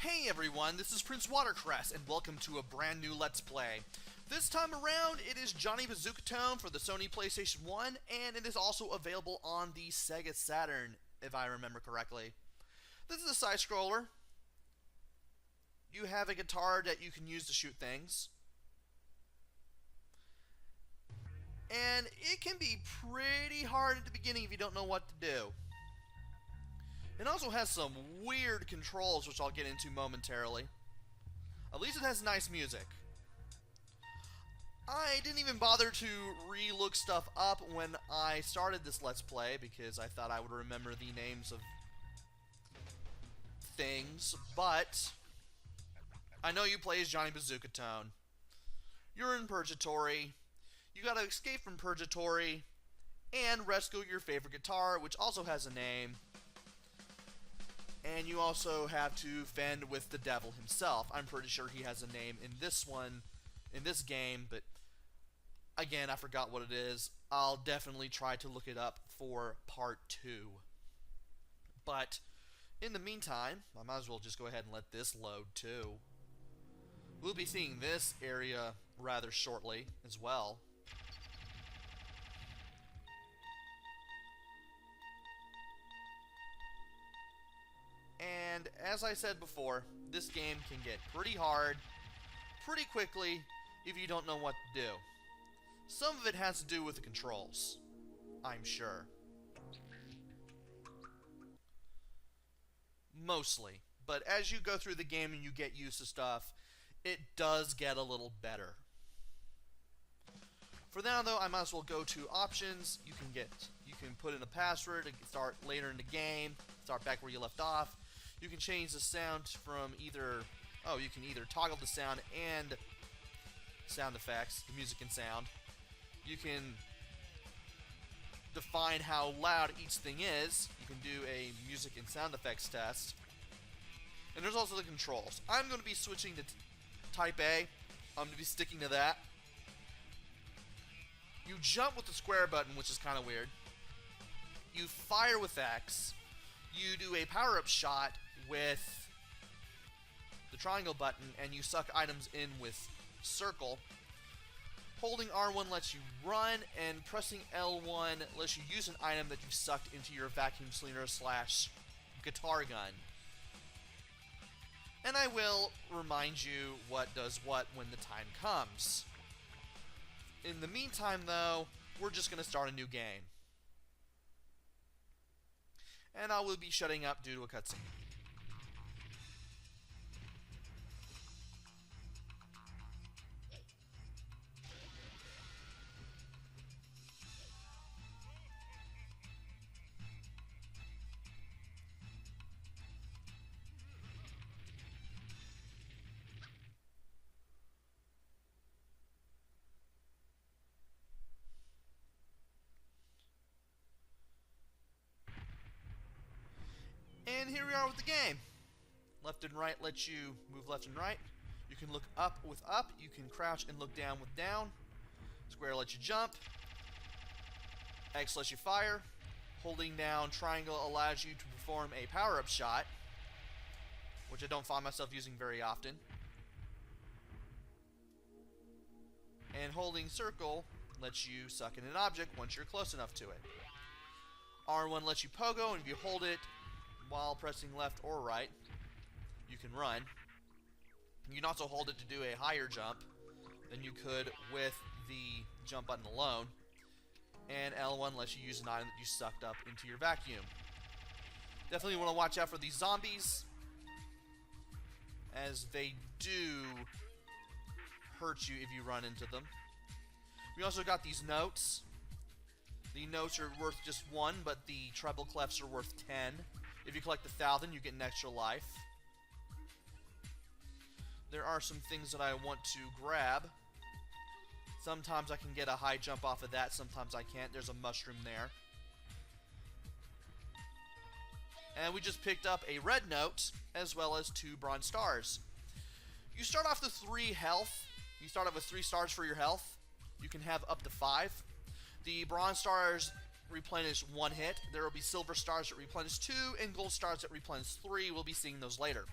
Hey everyone, this is PrinceWatercress, and welcome to a brand new Let's Play. This time around, it is Johnny Bazookatone for the Sony PlayStation 1, and it is also available on the Sega Saturn, if I remember correctly. This is a side-scroller. You have a guitar that you can use to shoot things. And it can be pretty hard at the beginning if you don't know what to do. It also has some weird controls, which I'll get into momentarily. At least it has nice music. I didn't even bother to re-look stuff up when I started this Let's Play, because I thought I would remember the names of things, but I know you play as Johnny Bazookatone. You're in Purgatory. You gotta escape from Purgatory and rescue your favorite guitar, which also has a name. And you also have to fend with the devil himself. I'm pretty sure he has a name in this one, in this game, but again, I forgot what it is. I'll definitely try to look it up for part 2. But in the meantime, I might as well just go ahead and let this load too. We'll be seeing this area rather shortly as well. And as I said before, this game can get pretty hard pretty quickly if you don't know what to do. Some of it has to do with the controls, I'm sure. Mostly. But as you go through the game and you get used to stuff, it does get a little better. For now though, I might as well go to options. You can put in a password to start later in the game, start back where you left off. You can change the sound from either, you can either toggle the sound and sound effects, the music and sound. You can define how loud each thing is. You can do a music and sound effects test. And there's also the controls. I'm going to be switching to Type A. I'm going to be sticking to that. You jump with the square button, which is kind of weird. You fire with X. You do a power-up shot with the triangle button, and you suck items in with circle. Holding R1 lets you run, and pressing L1 lets you use an item that you sucked into your vacuum cleaner / guitar gun. And I will remind you what does what when the time comes. In the meantime, though, we're just going to start a new game. And I will be shutting up due to a cutscene. And here we are with the game. Left and right lets you move left and right. You can look up with up. You can crouch and look down with down. Square lets you jump. X lets you fire. Holding down triangle allows you to perform a power-up shot, which I don't find myself using very often. And holding circle lets you suck in an object once you're close enough to it. R1 lets you pogo, and if you hold it while pressing left or right, you can run. You can also hold it to do a higher jump than you could with the jump button alone. And L1 lets you use an item that you sucked up into your vacuum. Definitely want to watch out for these zombies, as they do hurt you if you run into them. We also got these notes. The notes are worth just 1, but the treble clefs are worth 10. If you collect 1,000, you get an extra life. There are some things that I want to grab. Sometimes I can get a high jump off of that, sometimes I can't. There's a mushroom there. And we just picked up a red note, as well as 2 bronze stars. You start off with 3 health. You start off with 3 stars for your health. You can have up to 5. The bronze stars replenish 1 hit. There will be silver stars that replenish 2, and gold stars that replenish 3. We'll be seeing those later.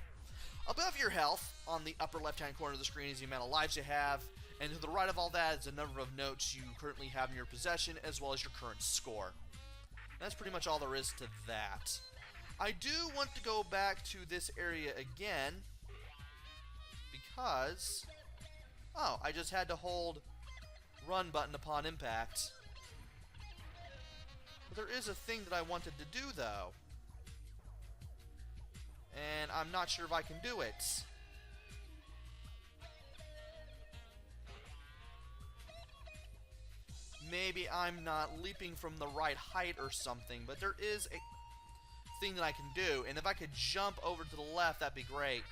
Above your health, on the upper left-hand corner of the screen, is the amount of lives you have, and to the right of all that is the number of notes you currently have in your possession, as well as your current score. That's pretty much all there is to that. I do want to go back to this area again, because... oh, I just had to hold run button upon impact. But there is a thing that I wanted to do, though. And I'm not sure if I can do it. Maybe I'm not leaping from the right height or something, but there is a thing that I can do, and if I could jump over to the left, that'd be great.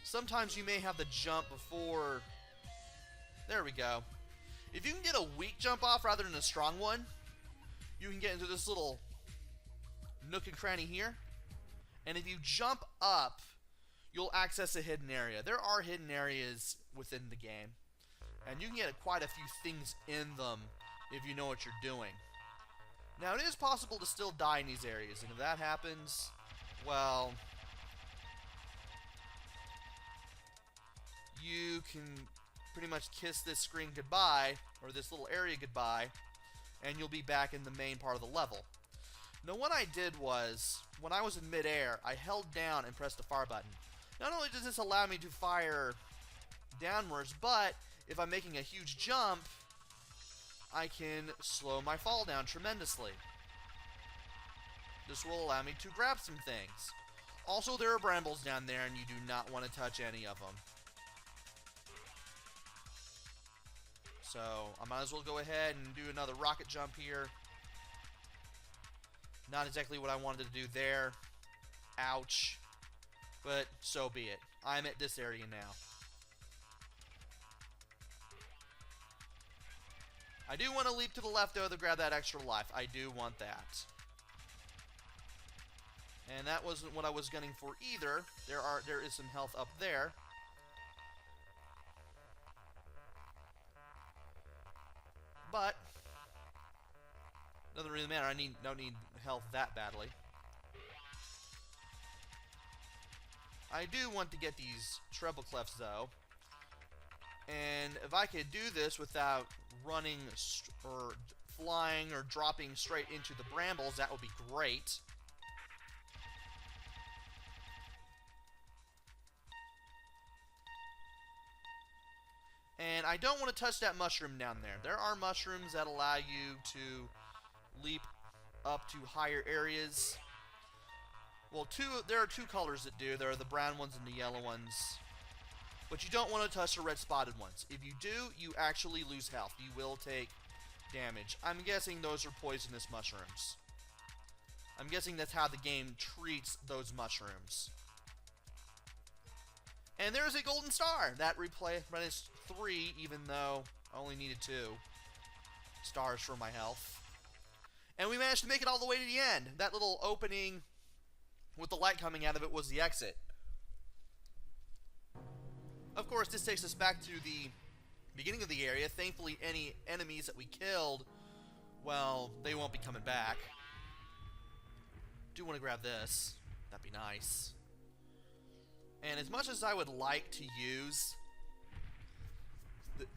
Sometimes you may have to jump before... there we go. If you can get a weak jump off rather than a strong one, you can get into this little nook and cranny here. And if you jump up, you'll access a hidden area. There are hidden areas within the game, and you can get quite a few things in them if you know what you're doing. Now, it is possible to still die in these areas, and if that happens, well, you can pretty much kiss this screen goodbye, or this little area goodbye, and you'll be back in the main part of the level. Now, what I did was, when I was in midair, I held down and pressed the fire button. Not only does this allow me to fire downwards, but if I'm making a huge jump, I can slow my fall down tremendously. This will allow me to grab some things. Also, there are brambles down there, and you do not want to touch any of them. So, I might as well go ahead and do another rocket jump here. Not exactly what I wanted to do there. Ouch. But so be it. I'm at this area now. I do want to leap to the left, though, to grab that extra life. I do want that. And that wasn't what I was gunning for either. There is some health up there. But doesn't really matter. I don't need health that badly. I do want to get these treble clefs, though. And if I could do this without running or flying or dropping straight into the brambles, that would be great. And I don't want to touch that mushroom down there. There are mushrooms that allow you to leap up to higher areas. Well, there are two colors that do. There are the brown ones and the yellow ones. But you don't want to touch the red spotted ones. If you do, you actually lose health. You will take damage. I'm guessing those are poisonous mushrooms. I'm guessing that's how the game treats those mushrooms. And there's a golden star. That replenished 3, even though I only needed 2 stars for my health. And we managed to make it all the way to the end. That little opening with the light coming out of it was the exit. Of course, this takes us back to the beginning of the area. Thankfully, any enemies that we killed, well, they won't be coming back. Do want to grab this. That'd be nice. And as much as I would like to use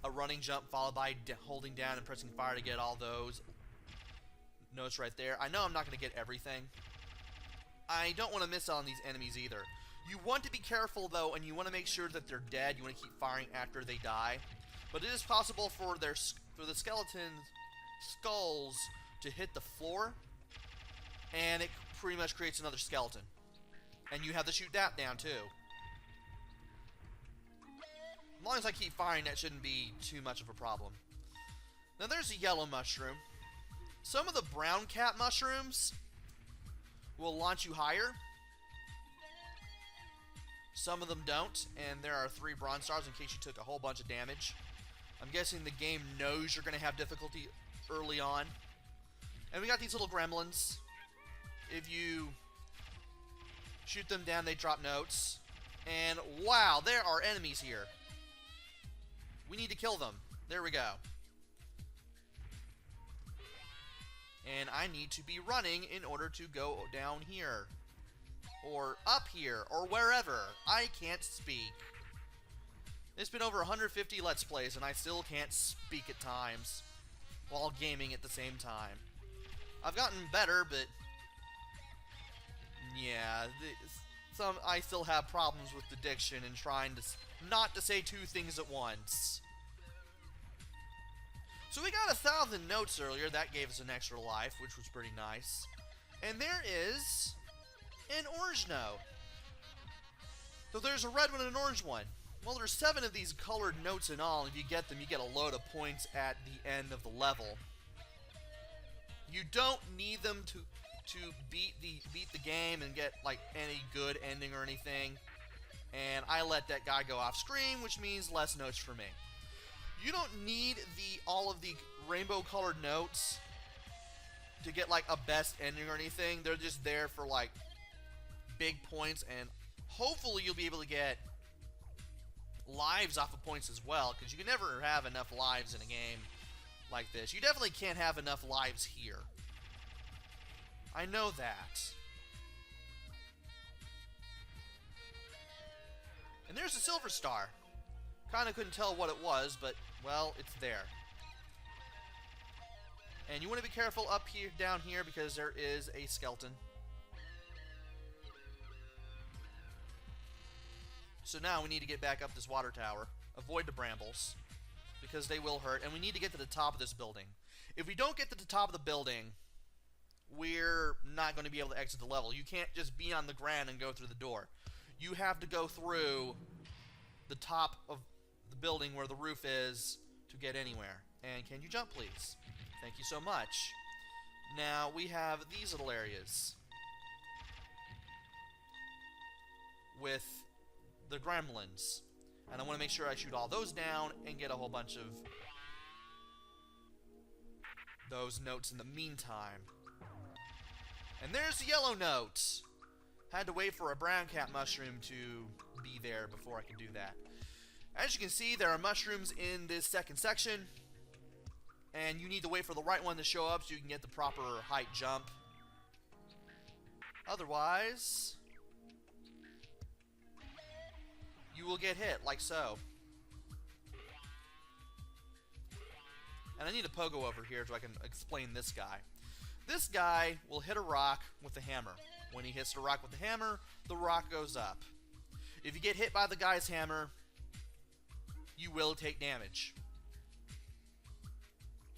a running jump followed by holding down and pressing fire to get all those notes right there, I know I'm not going to get everything. I don't want to miss out on these enemies either. You want to be careful, though, and you want to make sure that they're dead. You want to keep firing after they die. But it is possible for the skeleton skulls to hit the floor, and it pretty much creates another skeleton. And you have to shoot that down, too. As long as I keep firing, that shouldn't be too much of a problem. Now, there's a yellow mushroom. Some of the brown cat mushrooms will launch you higher. Some of them don't, and there are 3 bronze stars in case you took a whole bunch of damage. I'm guessing the game knows you're going to have difficulty early on. And we got these little gremlins. If you shoot them down, they drop notes. And wow, there are enemies here. We need to kill them. There we go. And I need to be running in order to go down here. or up here, or wherever. I can't speak. It's been over 150 Let's Plays, and I still can't speak at times while gaming at the same time. I've gotten better, but yeah, I still have problems with the diction and trying to not to say two things at once. So we got 1,000 notes earlier. That gave us an extra life, which was pretty nice. And there is an orange note. So there's a red one and an orange one. Well, there's 7 of these colored notes in all. If you get them, you get a load of points at the end of the level. You don't need them to beat the game and get like any good ending or anything. And I let that guy go off screen, which means less notes for me. You don't need all of the rainbow colored notes to get like a best ending or anything. They're just there for like big points, and hopefully you'll be able to get lives off of points as well, because you can never have enough lives in a game like this. You definitely can't have enough lives here. I know that. And there's a silver star. Kinda couldn't tell what it was, but, well, it's there. And you want to be careful up here, down here, because there is a skeleton. So now we need to get back up this water tower. Avoid the brambles, because they will hurt. And we need to get to the top of this building. If we don't get to the top of the building, we're not going to be able to exit the level. You can't just be on the ground and go through the door. You have to go through the top of the building where the roof is to get anywhere. And can you jump, please? Thank you so much. Now we have these little areas with the gremlins, and I want to make sure I shoot all those down and get a whole bunch of those notes in the meantime. And there's the yellow note. Had to wait for a brown cat mushroom to be there before I could do that. As you can see, there are mushrooms in this second section, and you need to wait for the right one to show up so you can get the proper height jump. Otherwise, you will get hit, like so. And I need a pogo over here so I can explain this guy. This guy will hit a rock with the hammer. When he hits the rock with the hammer, the rock goes up. If you get hit by the guy's hammer, you will take damage.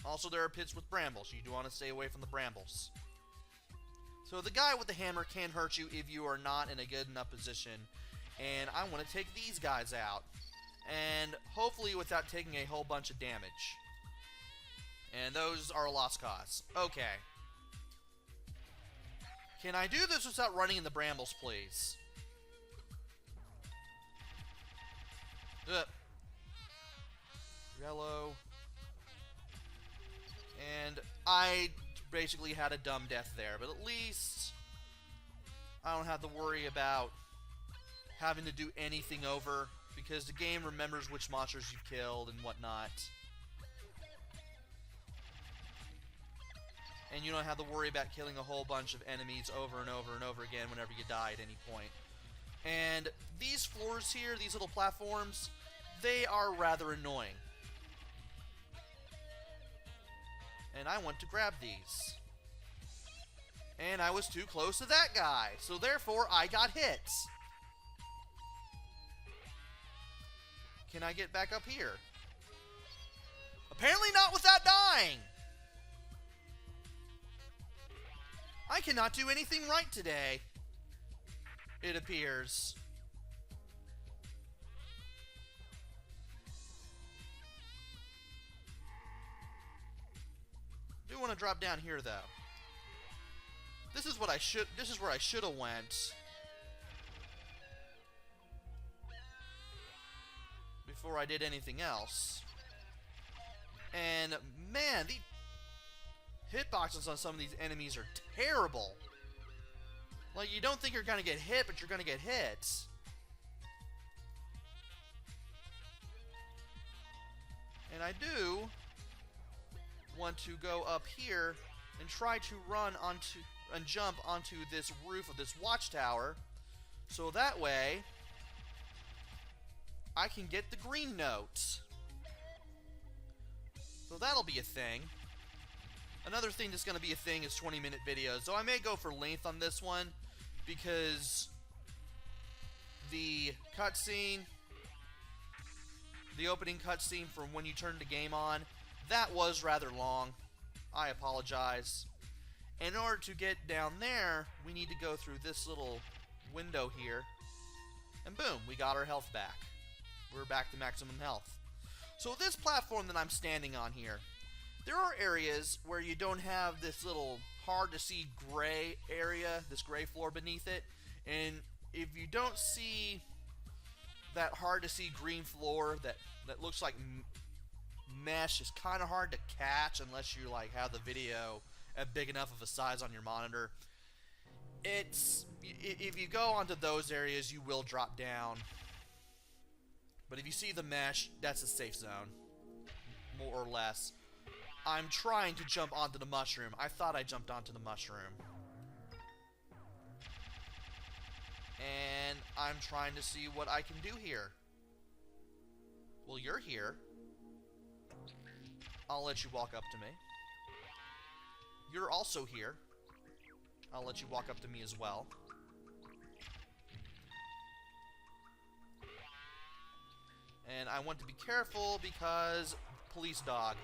Also, there are pits with brambles. You do want to stay away from the brambles. So the guy with the hammer can hurt you if you are not in a good enough position. And I want to take these guys out. And hopefully without taking a whole bunch of damage. And those are a lost cause. Okay. Can I do this without running in the brambles, please? Yellow. And I basically had a dumb death there, but at least I don't have to worry about having to do anything over, because the game remembers which monsters you've killed and whatnot. And you don't have to worry about killing a whole bunch of enemies over and over and over again whenever you die at any point. And these floors here, these little platforms, they are rather annoying. And I want to grab these. And I was too close to that guy, so therefore I got hit. Can I get back up here? Apparently not without dying! I cannot do anything right today, it appears. I do want to drop down here though. This is where I should have went before I did anything else. And man, the hitboxes on some of these enemies are terrible. Like, you don't think you're gonna get hit, but you're gonna get hit. And I do want to go up here and try to run onto and jump onto this roof of this watchtower So that way, I can get the green note. So that'll be a thing. Another thing that's going to be a thing is 20-minute videos. So I may go for length on this one because the cutscene, the opening cutscene from when you turn the game on, that was rather long. I apologize. In order to get down there, we need to go through this little window here. And boom, we got our health back. We're back to maximum health. So this platform that I'm standing on here, there are areas where you don't have this little hard-to-see gray area, this gray floor beneath it. And if you don't see that hard-to-see green floor that looks like mesh, is kind of hard to catch unless you like have the video at big enough of a size on your monitor. If you go onto those areas, you will drop down. But if you see the mesh, that's a safe zone, more or less. I'm trying to jump onto the mushroom. I thought I jumped onto the mushroom. And I'm trying to see what I can do here. Well, you're here. I'll let you walk up to me. You're also here. I'll let you walk up to me as well. And I want to be careful because police dog.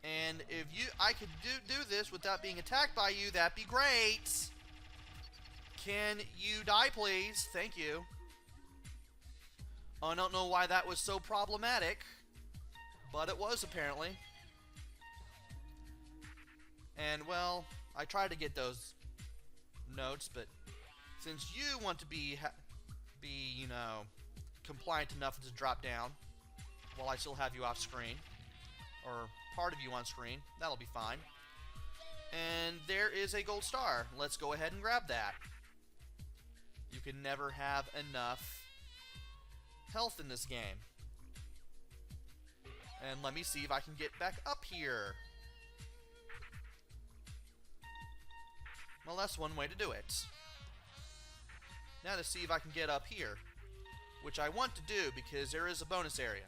And if I could do this without being attacked by you, that'd be great. Can you die, please? Thank you. I don't know why that was so problematic, but it was apparently. And well, I tried to get those notes, but since you want to be you know, compliant enough to drop down while I still have you off screen, or part of you on screen, that'll be fine. And there is a gold star. Let's go ahead and grab that. You can never have enough health in this game. And let me see if I can get back up here. Well, that's one way to do it. Now to see if I can get up here, which I want to do because there is a bonus area.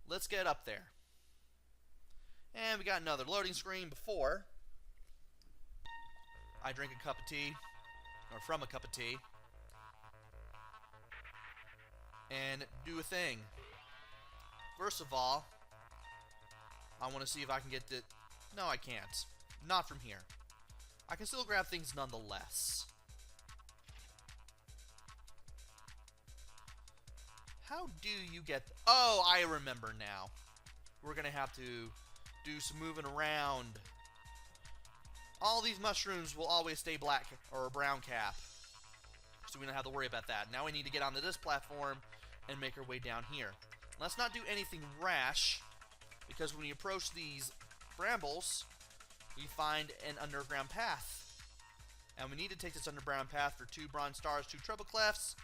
Let's get up there. And we got another loading screen before I drink a cup of tea, or from a cup of tea, and do a thing. First of all, I want to see if I can get the... No, I can't. Not from here. I can still grab things nonetheless. How do you get... Oh, I remember now. We're going to have to do some moving around. All these mushrooms will always stay black or brown cap, so we don't have to worry about that. Now we need to get onto this platform and make our way down here. Let's not do anything rash, because when you approach these brambles, we find an underground path. And we need to take this underground path for 2 bronze stars, 2 treble clefs,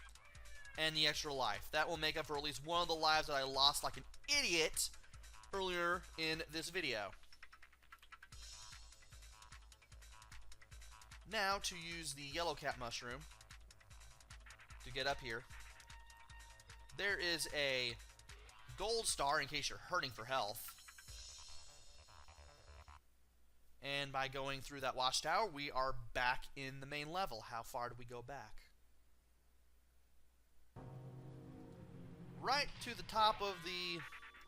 and the extra life. That will make up for at least one of the lives that I lost like an idiot earlier in this video. Now, to use the yellow cap mushroom to get up here, there is a gold star in case you're hurting for health. And by going through that watchtower, we are back in the main level. How far do we go back? Right to the top of the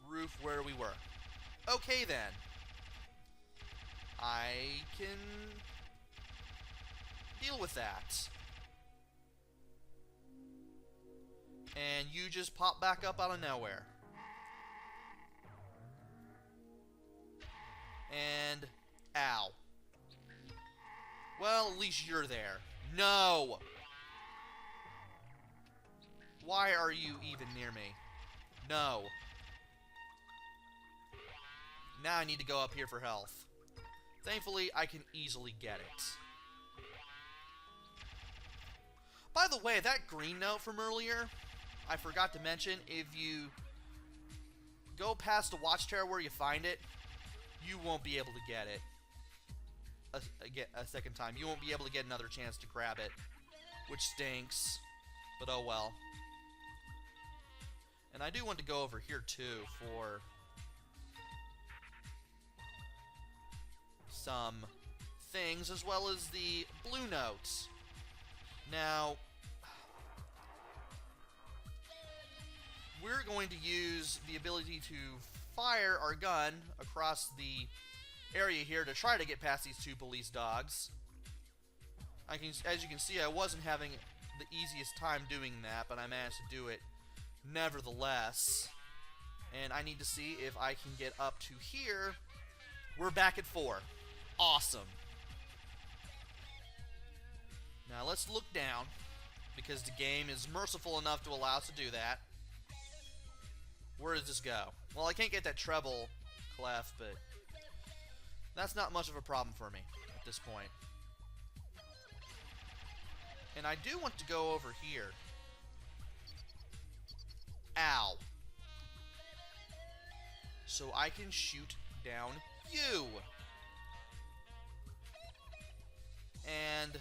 roof where we were. Okay then. I can deal with that. And you just pop back up out of nowhere. And... ow. Well, at least you're there. No! Why are you even near me? No. Now I need to go up here for health. Thankfully, I can easily get it. By the way, that green note from earlier, I forgot to mention, if you go past the watchtower where you find it, you won't be able to get it. a second time. You won't be able to get another chance to grab it, which stinks, but oh well. And I do want to go over here too for some things, as well as the blue notes. Now, we're going to use the ability to fire our gun across the area here to try to get past these two police dogs. As you can see, I wasn't having the easiest time doing that, but I managed to do it nevertheless. And I need to see if I can get up to here. We're back at 4. Awesome. Now let's look down, because the game is merciful enough to allow us to do that. Where does this go? Well, I can't get that treble clef, but that's not much of a problem for me at this point. And I do want to go over here. Ow. So I can shoot down you. And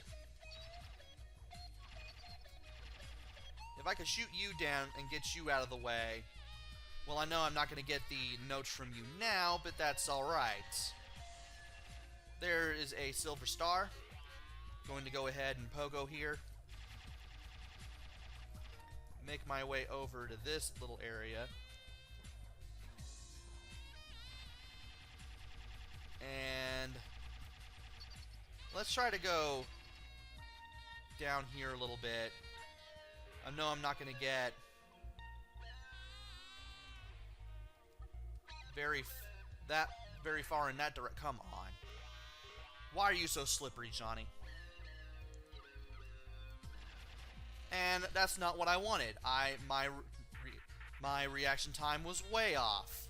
if I could shoot you down and get you out of the way, well, I know I'm not going to get the notes from you now, but that's alright. There is a silver star. Going to go ahead and pogo here. Make my way over to this little area. And let's try to go down here a little bit. I know I'm not going to get very far in that direction. Come on. Why are you so slippery, Johnny? And that's not what I wanted. My reaction time was way off.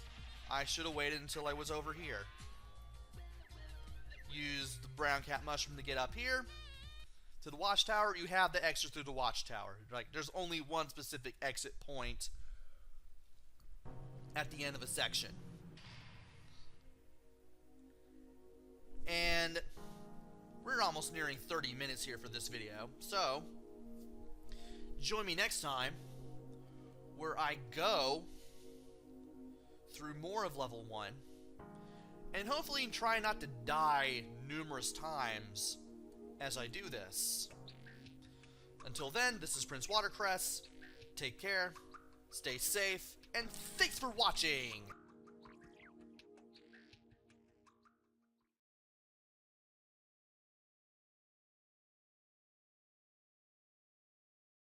I should have waited until I was over here. Use the brown cat mushroom to get up here to the watchtower. You have the exit through the watchtower. Like, there's only one specific exit point at the end of a section. And we're almost nearing 30 minutes here for this video, so join me next time where I go through more of level 1 and hopefully try not to die numerous times as I do this. Until then, this is PrinceWatercress. Take care, stay safe, and thanks for watching!